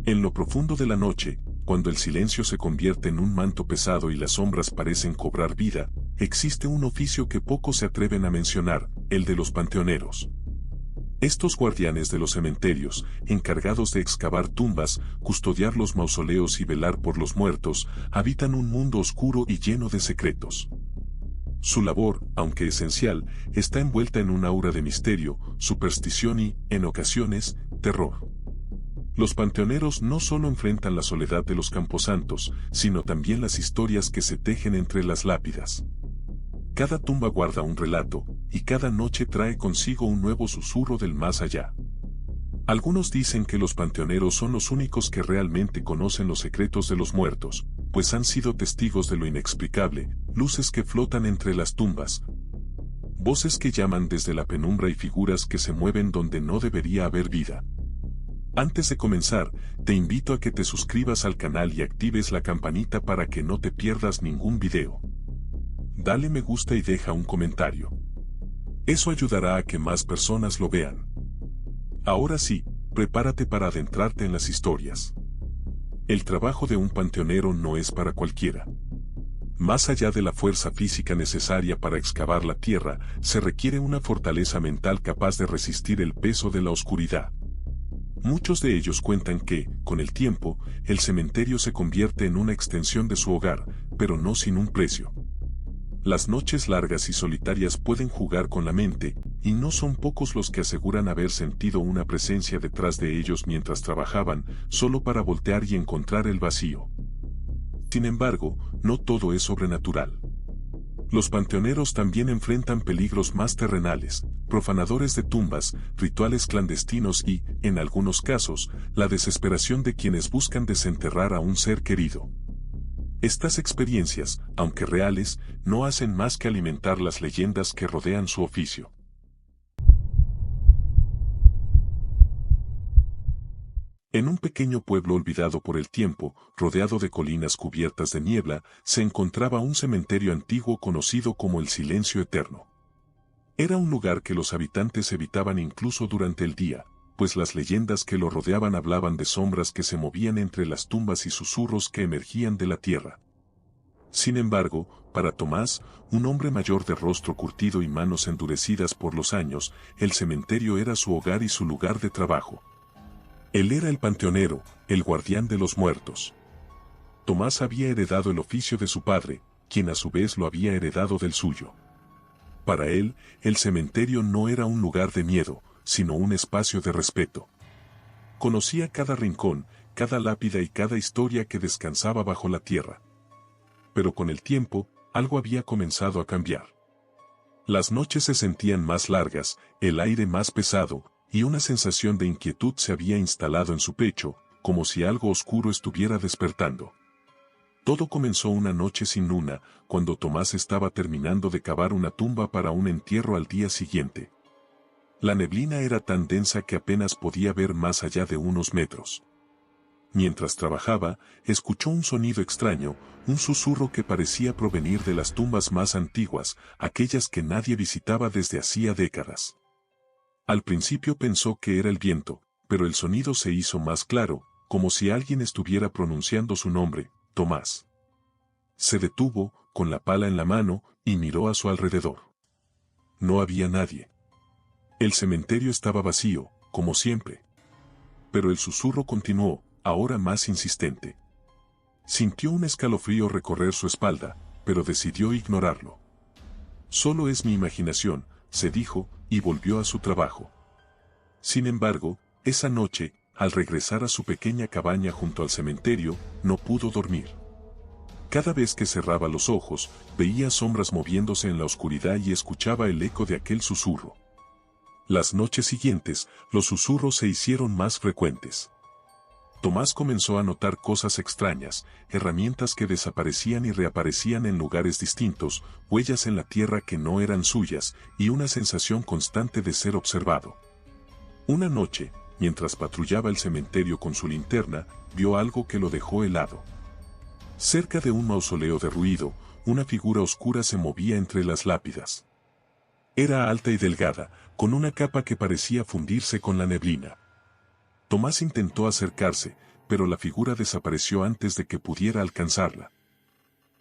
En lo profundo de la noche, cuando el silencio se convierte en un manto pesado y las sombras parecen cobrar vida, existe un oficio que pocos se atreven a mencionar, el de los panteoneros. Estos guardianes de los cementerios, encargados de excavar tumbas, custodiar los mausoleos y velar por los muertos, habitan un mundo oscuro y lleno de secretos. Su labor, aunque esencial, está envuelta en un aura de misterio, superstición y, en ocasiones, terror. Los panteoneros no solo enfrentan la soledad de los camposantos, sino también las historias que se tejen entre las lápidas. Cada tumba guarda un relato, y cada noche trae consigo un nuevo susurro del más allá. Algunos dicen que los panteoneros son los únicos que realmente conocen los secretos de los muertos, pues han sido testigos de lo inexplicable, luces que flotan entre las tumbas, voces que llaman desde la penumbra y figuras que se mueven donde no debería haber vida. Antes de comenzar, te invito a que te suscribas al canal y actives la campanita para que no te pierdas ningún video. Dale me gusta y deja un comentario. Eso ayudará a que más personas lo vean. Ahora sí, prepárate para adentrarte en las historias. El trabajo de un panteonero no es para cualquiera. Más allá de la fuerza física necesaria para excavar la tierra, se requiere una fortaleza mental capaz de resistir el peso de la oscuridad. Muchos de ellos cuentan que, con el tiempo, el cementerio se convierte en una extensión de su hogar, pero no sin un precio. Las noches largas y solitarias pueden jugar con la mente, y no son pocos los que aseguran haber sentido una presencia detrás de ellos mientras trabajaban, solo para voltear y encontrar el vacío. Sin embargo, no todo es sobrenatural. Los panteoneros también enfrentan peligros más terrenales, profanadores de tumbas, rituales clandestinos y, en algunos casos, la desesperación de quienes buscan desenterrar a un ser querido. Estas experiencias, aunque reales, no hacen más que alimentar las leyendas que rodean su oficio. En un pequeño pueblo olvidado por el tiempo, rodeado de colinas cubiertas de niebla, se encontraba un cementerio antiguo conocido como el Silencio Eterno. Era un lugar que los habitantes evitaban incluso durante el día, pues las leyendas que lo rodeaban hablaban de sombras que se movían entre las tumbas y susurros que emergían de la tierra. Sin embargo, para Tomás, un hombre mayor de rostro curtido y manos endurecidas por los años, el cementerio era su hogar y su lugar de trabajo. Él era el panteonero, el guardián de los muertos. Tomás había heredado el oficio de su padre, quien a su vez lo había heredado del suyo. Para él, el cementerio no era un lugar de miedo, sino un espacio de respeto. Conocía cada rincón, cada lápida y cada historia que descansaba bajo la tierra. Pero con el tiempo, algo había comenzado a cambiar. Las noches se sentían más largas, el aire más pesado, y una sensación de inquietud se había instalado en su pecho, como si algo oscuro estuviera despertando. Todo comenzó una noche sin luna, cuando Tomás estaba terminando de cavar una tumba para un entierro al día siguiente. La neblina era tan densa que apenas podía ver más allá de unos metros. Mientras trabajaba, escuchó un sonido extraño, un susurro que parecía provenir de las tumbas más antiguas, aquellas que nadie visitaba desde hacía décadas. Al principio pensó que era el viento, pero el sonido se hizo más claro, como si alguien estuviera pronunciando su nombre, Tomás. Se detuvo, con la pala en la mano, y miró a su alrededor. No había nadie. El cementerio estaba vacío, como siempre. Pero el susurro continuó, ahora más insistente. Sintió un escalofrío recorrer su espalda, pero decidió ignorarlo. Solo es mi imaginación, se dijo, y volvió a su trabajo. Sin embargo, esa noche, al regresar a su pequeña cabaña junto al cementerio, no pudo dormir. Cada vez que cerraba los ojos, veía sombras moviéndose en la oscuridad y escuchaba el eco de aquel susurro. Las noches siguientes, los susurros se hicieron más frecuentes. Tomás comenzó a notar cosas extrañas, herramientas que desaparecían y reaparecían en lugares distintos, huellas en la tierra que no eran suyas, y una sensación constante de ser observado. Una noche, mientras patrullaba el cementerio con su linterna, vio algo que lo dejó helado. Cerca de un mausoleo derruido, una figura oscura se movía entre las lápidas. Era alta y delgada, con una capa que parecía fundirse con la neblina. Tomás intentó acercarse, pero la figura desapareció antes de que pudiera alcanzarla.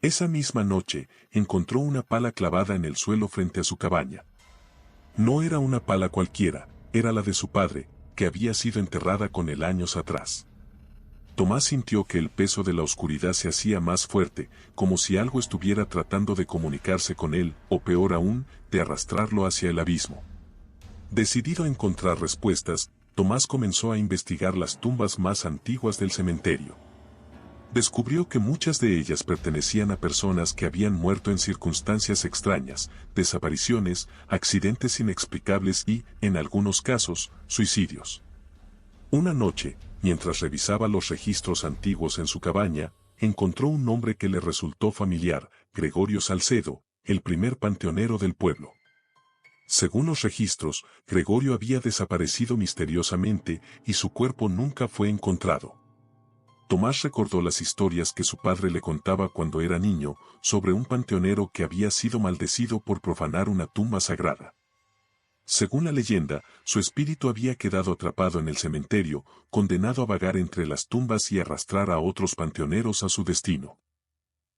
Esa misma noche, encontró una pala clavada en el suelo frente a su cabaña. No era una pala cualquiera, era la de su padre, que había sido enterrada con él años atrás. Tomás sintió que el peso de la oscuridad se hacía más fuerte, como si algo estuviera tratando de comunicarse con él, o peor aún, de arrastrarlo hacia el abismo. Decidido a encontrar respuestas, Tomás comenzó a investigar las tumbas más antiguas del cementerio. Descubrió que muchas de ellas pertenecían a personas que habían muerto en circunstancias extrañas, desapariciones, accidentes inexplicables y, en algunos casos, suicidios. Una noche, mientras revisaba los registros antiguos en su cabaña, encontró un nombre que le resultó familiar: Gregorio Salcedo, el primer panteonero del pueblo. Según los registros, Gregorio había desaparecido misteriosamente y su cuerpo nunca fue encontrado. Tomás recordó las historias que su padre le contaba cuando era niño sobre un panteonero que había sido maldecido por profanar una tumba sagrada. Según la leyenda, su espíritu había quedado atrapado en el cementerio, condenado a vagar entre las tumbas y arrastrar a otros panteoneros a su destino.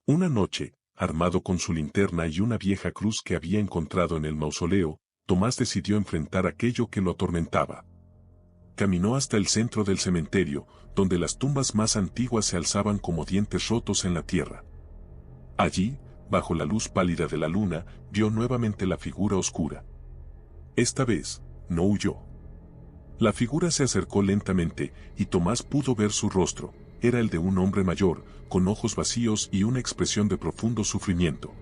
Una noche, armado con su linterna y una vieja cruz que había encontrado en el mausoleo, Tomás decidió enfrentar aquello que lo atormentaba. Caminó hasta el centro del cementerio, donde las tumbas más antiguas se alzaban como dientes rotos en la tierra. Allí, bajo la luz pálida de la luna, vio nuevamente la figura oscura. Esta vez, no huyó. La figura se acercó lentamente, y Tomás pudo ver su rostro. Era el de un hombre mayor, con ojos vacíos y una expresión de profundo sufrimiento.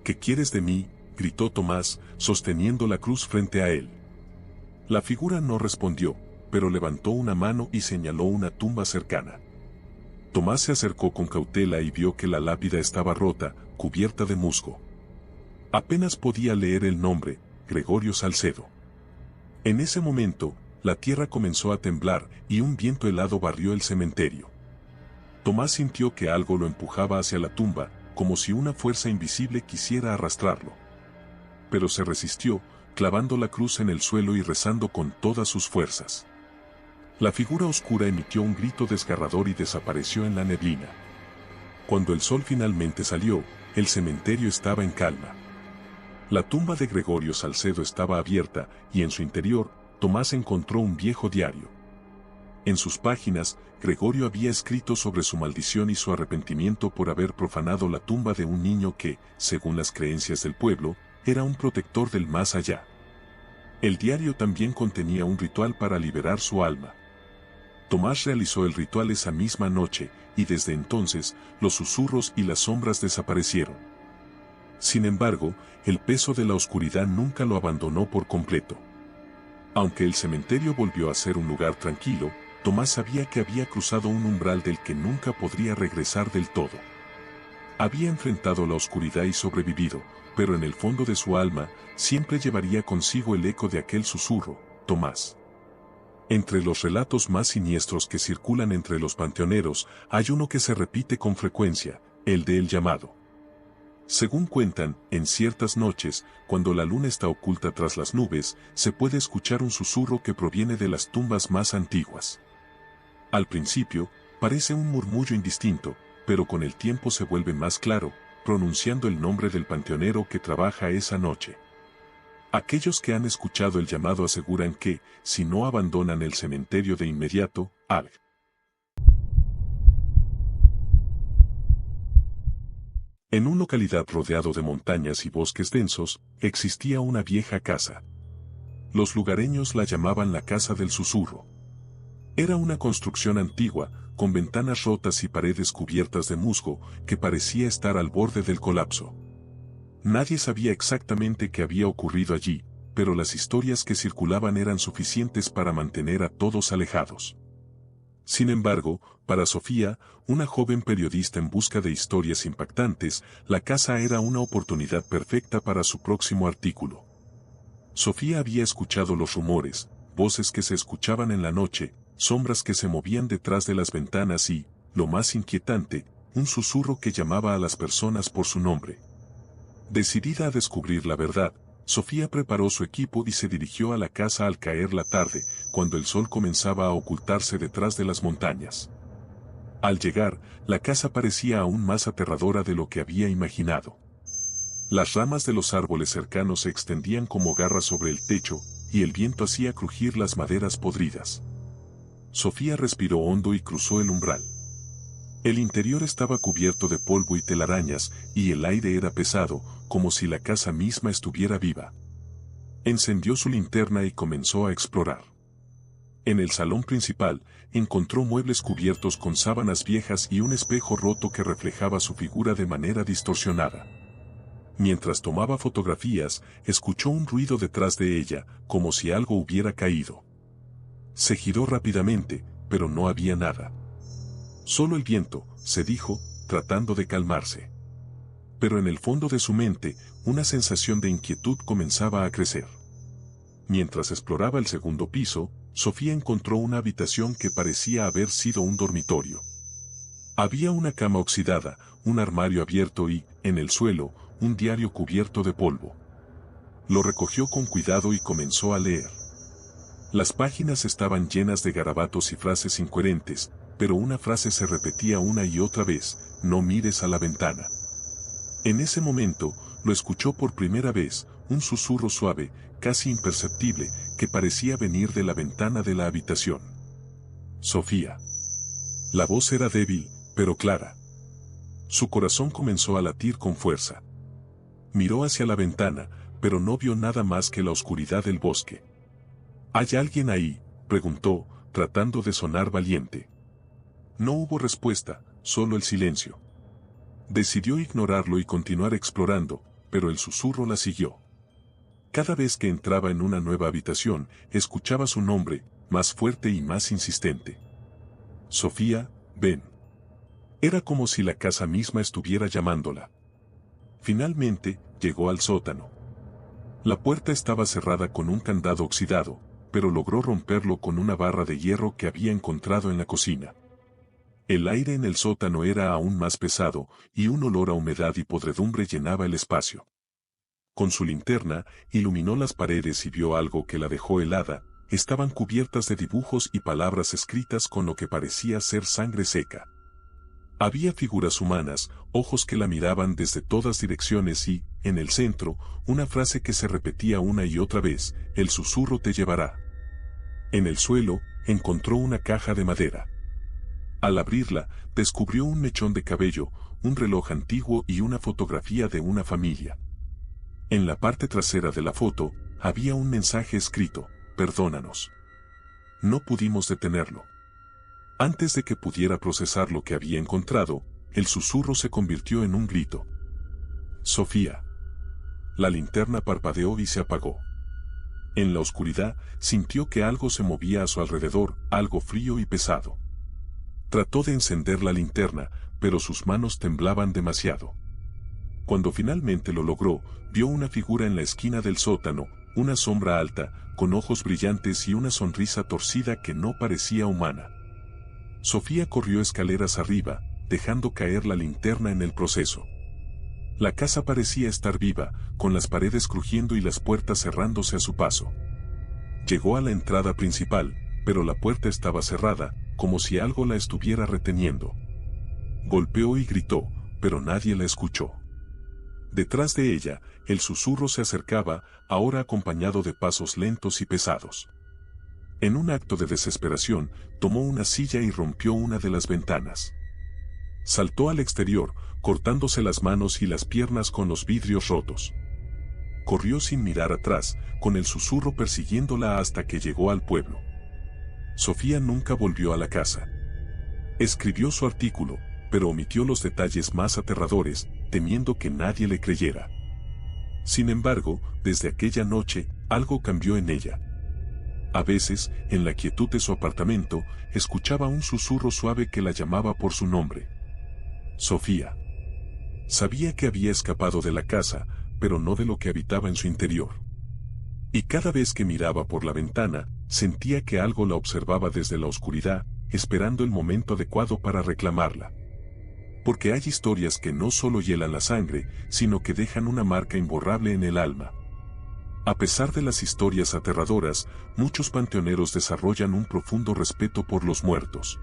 ¿Qué quieres de mí?, gritó Tomás, sosteniendo la cruz frente a él. La figura no respondió, pero levantó una mano y señaló una tumba cercana. Tomás se acercó con cautela y vio que la lápida estaba rota, cubierta de musgo. Apenas podía leer el nombre: Gregorio Salcedo. En ese momento, la tierra comenzó a temblar y un viento helado barrió el cementerio. Tomás sintió que algo lo empujaba hacia la tumba, como si una fuerza invisible quisiera arrastrarlo. Pero se resistió, clavando la cruz en el suelo y rezando con todas sus fuerzas. La figura oscura emitió un grito desgarrador y desapareció en la neblina. Cuando el sol finalmente salió, el cementerio estaba en calma. La tumba de Gregorio Salcedo estaba abierta, y en su interior, Tomás encontró un viejo diario. En sus páginas, Gregorio había escrito sobre su maldición y su arrepentimiento por haber profanado la tumba de un niño que, según las creencias del pueblo, era un protector del más allá. El diario también contenía un ritual para liberar su alma. Tomás realizó el ritual esa misma noche, y desde entonces, los susurros y las sombras desaparecieron. Sin embargo, el peso de la oscuridad nunca lo abandonó por completo. Aunque el cementerio volvió a ser un lugar tranquilo, Tomás sabía que había cruzado un umbral del que nunca podría regresar del todo. Había enfrentado la oscuridad y sobrevivido, pero en el fondo de su alma, siempre llevaría consigo el eco de aquel susurro: Tomás. Entre los relatos más siniestros que circulan entre los panteoneros, hay uno que se repite con frecuencia: el de El Llamado. Según cuentan, en ciertas noches, cuando la luna está oculta tras las nubes, se puede escuchar un susurro que proviene de las tumbas más antiguas. Al principio, parece un murmullo indistinto, pero con el tiempo se vuelve más claro, pronunciando el nombre del panteonero que trabaja esa noche. Aquellos que han escuchado el llamado aseguran que, si no abandonan el cementerio de inmediato, En una localidad rodeado de montañas y bosques densos, existía una vieja casa. Los lugareños la llamaban la Casa del Susurro. Era una construcción antigua, con ventanas rotas y paredes cubiertas de musgo, que parecía estar al borde del colapso. Nadie sabía exactamente qué había ocurrido allí, pero las historias que circulaban eran suficientes para mantener a todos alejados. Sin embargo, para Sofía, una joven periodista en busca de historias impactantes, la casa era una oportunidad perfecta para su próximo artículo. Sofía había escuchado los rumores, voces que se escuchaban en la noche, sombras que se movían detrás de las ventanas y, lo más inquietante, un susurro que llamaba a las personas por su nombre. Decidida a descubrir la verdad, Sofía preparó su equipo y se dirigió a la casa al caer la tarde, cuando el sol comenzaba a ocultarse detrás de las montañas. Al llegar, la casa parecía aún más aterradora de lo que había imaginado. Las ramas de los árboles cercanos se extendían como garras sobre el techo, y el viento hacía crujir las maderas podridas. Sofía respiró hondo y cruzó el umbral. El interior estaba cubierto de polvo y telarañas, y el aire era pesado, como si la casa misma estuviera viva. Encendió su linterna y comenzó a explorar. En el salón principal, encontró muebles cubiertos con sábanas viejas y un espejo roto que reflejaba su figura de manera distorsionada. Mientras tomaba fotografías, escuchó un ruido detrás de ella, como si algo hubiera caído. Se giró rápidamente, pero no había nada. Solo el viento, se dijo, tratando de calmarse. Pero en el fondo de su mente, una sensación de inquietud comenzaba a crecer. Mientras exploraba el segundo piso, Sofía encontró una habitación que parecía haber sido un dormitorio. Había una cama oxidada, un armario abierto y, en el suelo, un diario cubierto de polvo. Lo recogió con cuidado y comenzó a leer. Las páginas estaban llenas de garabatos y frases incoherentes, pero una frase se repetía una y otra vez: no mires a la ventana. En ese momento, lo escuchó por primera vez, un susurro suave, casi imperceptible, que parecía venir de la ventana de la habitación. Sofía. La voz era débil, pero clara. Su corazón comenzó a latir con fuerza. Miró hacia la ventana, pero no vio nada más que la oscuridad del bosque. ¿Hay alguien ahí?, preguntó, tratando de sonar valiente. No hubo respuesta, solo el silencio. Decidió ignorarlo y continuar explorando, pero el susurro la siguió. Cada vez que entraba en una nueva habitación, escuchaba su nombre, más fuerte y más insistente. Sofía, ven. Era como si la casa misma estuviera llamándola. Finalmente, llegó al sótano. La puerta estaba cerrada con un candado oxidado, pero logró romperlo con una barra de hierro que había encontrado en la cocina. El aire en el sótano era aún más pesado, y un olor a humedad y podredumbre llenaba el espacio. Con su linterna, iluminó las paredes y vio algo que la dejó helada. Estaban cubiertas de dibujos y palabras escritas con lo que parecía ser sangre seca. Había figuras humanas, ojos que la miraban desde todas direcciones y, en el centro, una frase que se repetía una y otra vez: el susurro te llevará. En el suelo, encontró una caja de madera. Al abrirla, descubrió un mechón de cabello, un reloj antiguo y una fotografía de una familia. En la parte trasera de la foto, había un mensaje escrito: perdónanos. No pudimos detenerlo. Antes de que pudiera procesar lo que había encontrado, el susurro se convirtió en un grito. Sofía. La linterna parpadeó y se apagó. En la oscuridad, sintió que algo se movía a su alrededor, algo frío y pesado. Trató de encender la linterna, pero sus manos temblaban demasiado. Cuando finalmente lo logró, vio una figura en la esquina del sótano, una sombra alta, con ojos brillantes y una sonrisa torcida que no parecía humana. Sofía corrió escaleras arriba, dejando caer la linterna en el proceso. La casa parecía estar viva, con las paredes crujiendo y las puertas cerrándose a su paso. Llegó a la entrada principal, pero la puerta estaba cerrada, como si algo la estuviera reteniendo. Golpeó y gritó, pero nadie la escuchó. Detrás de ella, el susurro se acercaba, ahora acompañado de pasos lentos y pesados. En un acto de desesperación, tomó una silla y rompió una de las ventanas. Saltó al exterior, cortándose las manos y las piernas con los vidrios rotos. Corrió sin mirar atrás, con el susurro persiguiéndola hasta que llegó al pueblo. Sofía nunca volvió a la casa. Escribió su artículo, pero omitió los detalles más aterradores, temiendo que nadie le creyera. Sin embargo, desde aquella noche, algo cambió en ella. A veces, en la quietud de su apartamento, escuchaba un susurro suave que la llamaba por su nombre. Sofía. Sabía que había escapado de la casa, pero no de lo que habitaba en su interior. Y cada vez que miraba por la ventana, sentía que algo la observaba desde la oscuridad, esperando el momento adecuado para reclamarla. Porque hay historias que no solo hielan la sangre, sino que dejan una marca imborrable en el alma. A pesar de las historias aterradoras, muchos panteoneros desarrollan un profundo respeto por los muertos.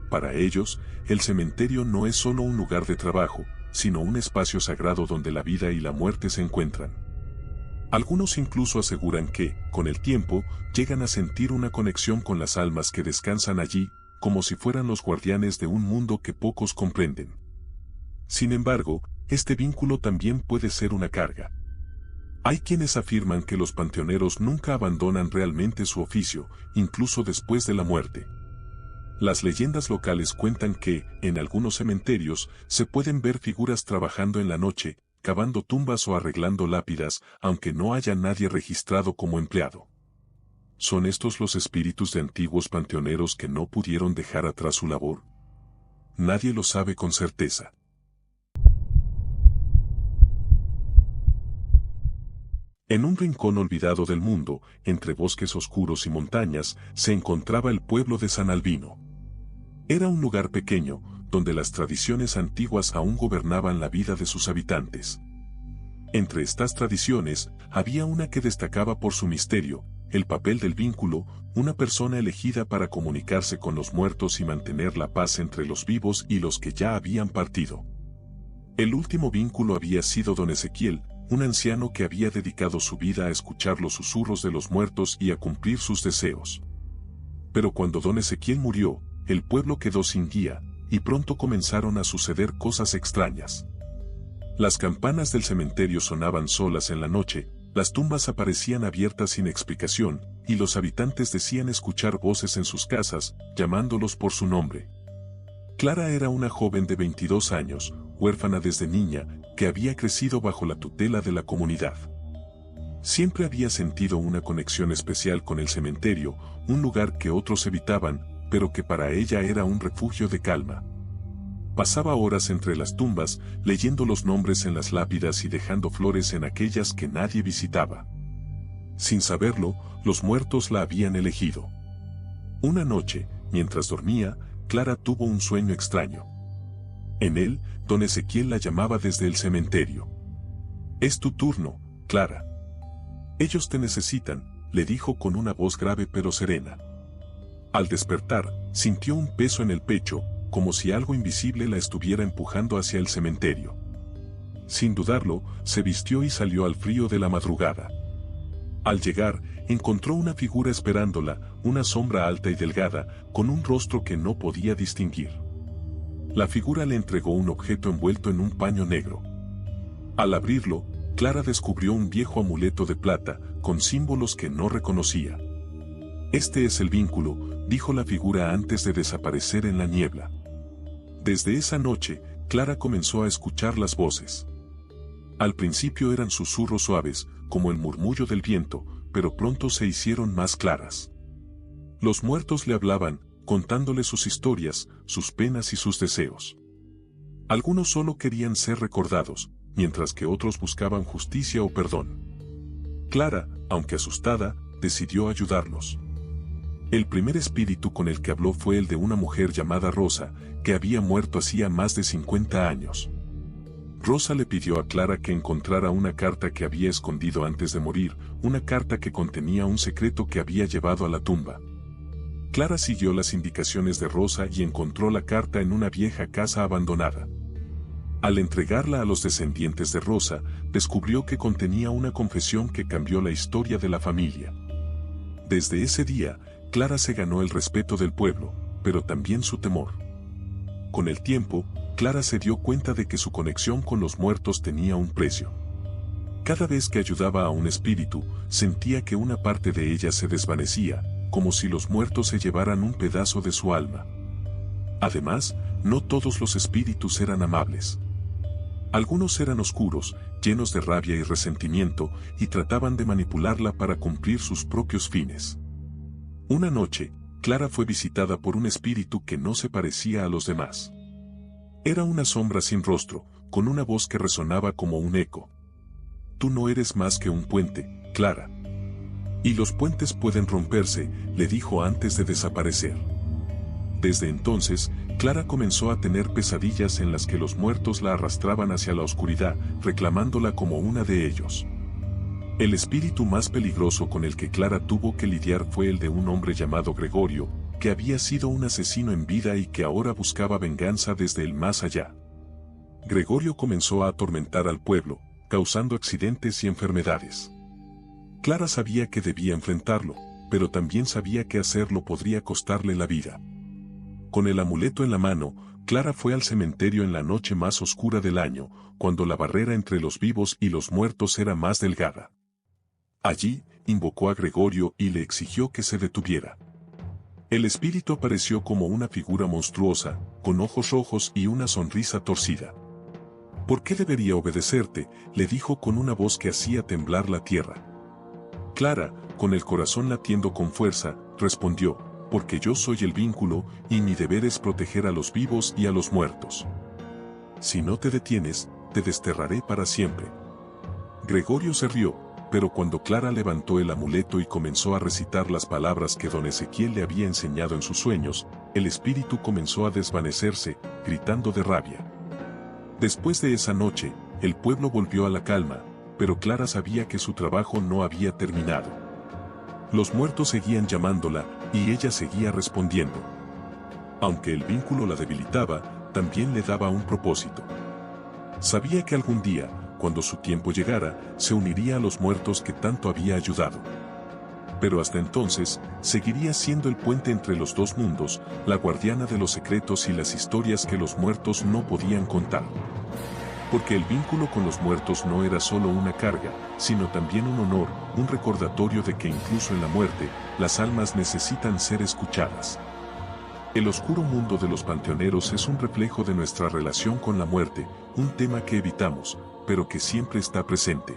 Para ellos, el cementerio no es solo un lugar de trabajo, sino un espacio sagrado donde la vida y la muerte se encuentran. Algunos incluso aseguran que, con el tiempo, llegan a sentir una conexión con las almas que descansan allí, como si fueran los guardianes de un mundo que pocos comprenden. Sin embargo, este vínculo también puede ser una carga. Hay quienes afirman que los panteoneros nunca abandonan realmente su oficio, incluso después de la muerte. Las leyendas locales cuentan que, en algunos cementerios, se pueden ver figuras trabajando en la noche, cavando tumbas o arreglando lápidas, aunque no haya nadie registrado como empleado. ¿Son estos los espíritus de antiguos panteoneros que no pudieron dejar atrás su labor? Nadie lo sabe con certeza. En un rincón olvidado del mundo, entre bosques oscuros y montañas, se encontraba el pueblo de San Albino. Era un lugar pequeño, donde las tradiciones antiguas aún gobernaban la vida de sus habitantes. Entre estas tradiciones, había una que destacaba por su misterio, el papel del vínculo, una persona elegida para comunicarse con los muertos y mantener la paz entre los vivos y los que ya habían partido. El último vínculo había sido don Ezequiel, un anciano que había dedicado su vida a escuchar los susurros de los muertos y a cumplir sus deseos. Pero cuando don Ezequiel murió, el pueblo quedó sin guía, y pronto comenzaron a suceder cosas extrañas. Las campanas del cementerio sonaban solas en la noche, las tumbas aparecían abiertas sin explicación, y los habitantes decían escuchar voces en sus casas, llamándolos por su nombre. Clara era una joven de 22 años, huérfana desde niña, que había crecido bajo la tutela de la comunidad. Siempre había sentido una conexión especial con el cementerio, un lugar que otros evitaban, pero que para ella era un refugio de calma. Pasaba horas entre las tumbas, leyendo los nombres en las lápidas y dejando flores en aquellas que nadie visitaba. Sin saberlo, los muertos la habían elegido. Una noche, mientras dormía, Clara tuvo un sueño extraño. En él, don Ezequiel la llamaba desde el cementerio. «Es tu turno, Clara. Ellos te necesitan», le dijo con una voz grave pero serena. Al despertar, sintió un peso en el pecho, como si algo invisible la estuviera empujando hacia el cementerio. Sin dudarlo, se vistió y salió al frío de la madrugada. Al llegar, encontró una figura esperándola, una sombra alta y delgada, con un rostro que no podía distinguir. La figura le entregó un objeto envuelto en un paño negro. Al abrirlo, Clara descubrió un viejo amuleto de plata, con símbolos que no reconocía. «Este es el vínculo», dijo la figura antes de desaparecer en la niebla. Desde esa noche, Clara comenzó a escuchar las voces. Al principio eran susurros suaves, como el murmullo del viento, pero pronto se hicieron más claras. Los muertos le hablaban, contándole sus historias, sus penas y sus deseos. Algunos solo querían ser recordados, mientras que otros buscaban justicia o perdón. Clara, aunque asustada, decidió ayudarlos. El primer espíritu con el que habló fue el de una mujer llamada Rosa, que había muerto hacía más de 50 años. Rosa le pidió a Clara que encontrara una carta que había escondido antes de morir, una carta que contenía un secreto que había llevado a la tumba. Clara siguió las indicaciones de Rosa y encontró la carta en una vieja casa abandonada. Al entregarla a los descendientes de Rosa, descubrió que contenía una confesión que cambió la historia de la familia. Desde ese día, Clara se ganó el respeto del pueblo, pero también su temor. Con el tiempo, Clara se dio cuenta de que su conexión con los muertos tenía un precio. Cada vez que ayudaba a un espíritu, sentía que una parte de ella se desvanecía, como si los muertos se llevaran un pedazo de su alma. Además, no todos los espíritus eran amables. Algunos eran oscuros, llenos de rabia y resentimiento, y trataban de manipularla para cumplir sus propios fines. Una noche, Clara fue visitada por un espíritu que no se parecía a los demás. Era una sombra sin rostro, con una voz que resonaba como un eco. «Tú no eres más que un puente, Clara. Y los puentes pueden romperse», le dijo antes de desaparecer. Desde entonces, Clara comenzó a tener pesadillas en las que los muertos la arrastraban hacia la oscuridad, reclamándola como una de ellos. El espíritu más peligroso con el que Clara tuvo que lidiar fue el de un hombre llamado Gregorio, que había sido un asesino en vida y que ahora buscaba venganza desde el más allá. Gregorio comenzó a atormentar al pueblo, causando accidentes y enfermedades. Clara sabía que debía enfrentarlo, pero también sabía que hacerlo podría costarle la vida. Con el amuleto en la mano, Clara fue al cementerio en la noche más oscura del año, cuando la barrera entre los vivos y los muertos era más delgada. Allí, invocó a Gregorio y le exigió que se detuviera. El espíritu apareció como una figura monstruosa, con ojos rojos y una sonrisa torcida. ¿Por qué debería obedecerte?, le dijo con una voz que hacía temblar la tierra. Clara, con el corazón latiendo con fuerza, respondió: porque yo soy el vínculo, y mi deber es proteger a los vivos y a los muertos. Si no te detienes, te desterraré para siempre. Gregorio se rió, pero cuando Clara levantó el amuleto y comenzó a recitar las palabras que don Ezequiel le había enseñado en sus sueños, el espíritu comenzó a desvanecerse, gritando de rabia. Después de esa noche, el pueblo volvió a la calma, pero Clara sabía que su trabajo no había terminado. Los muertos seguían llamándola, y ella seguía respondiendo. Aunque el vínculo la debilitaba, también le daba un propósito. Sabía que algún día, cuando su tiempo llegara, se uniría a los muertos que tanto había ayudado. Pero hasta entonces, seguiría siendo el puente entre los dos mundos, la guardiana de los secretos y las historias que los muertos no podían contar. Porque el vínculo con los muertos no era solo una carga, sino también un honor, un recordatorio de que incluso en la muerte, las almas necesitan ser escuchadas. El oscuro mundo de los panteoneros es un reflejo de nuestra relación con la muerte, un tema que evitamos, pero que siempre está presente.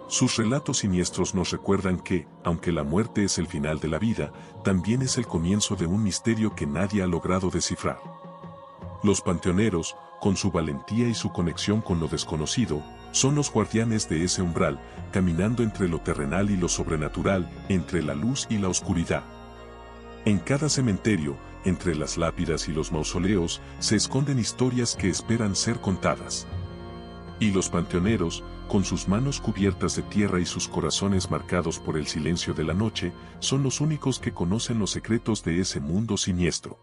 Sus relatos siniestros nos recuerdan que, aunque la muerte es el final de la vida, también es el comienzo de un misterio que nadie ha logrado descifrar. Los panteoneros, con su valentía y su conexión con lo desconocido, son los guardianes de ese umbral, caminando entre lo terrenal y lo sobrenatural, entre la luz y la oscuridad. En cada cementerio, entre las lápidas y los mausoleos, se esconden historias que esperan ser contadas. Y los panteoneros, con sus manos cubiertas de tierra y sus corazones marcados por el silencio de la noche, son los únicos que conocen los secretos de ese mundo siniestro.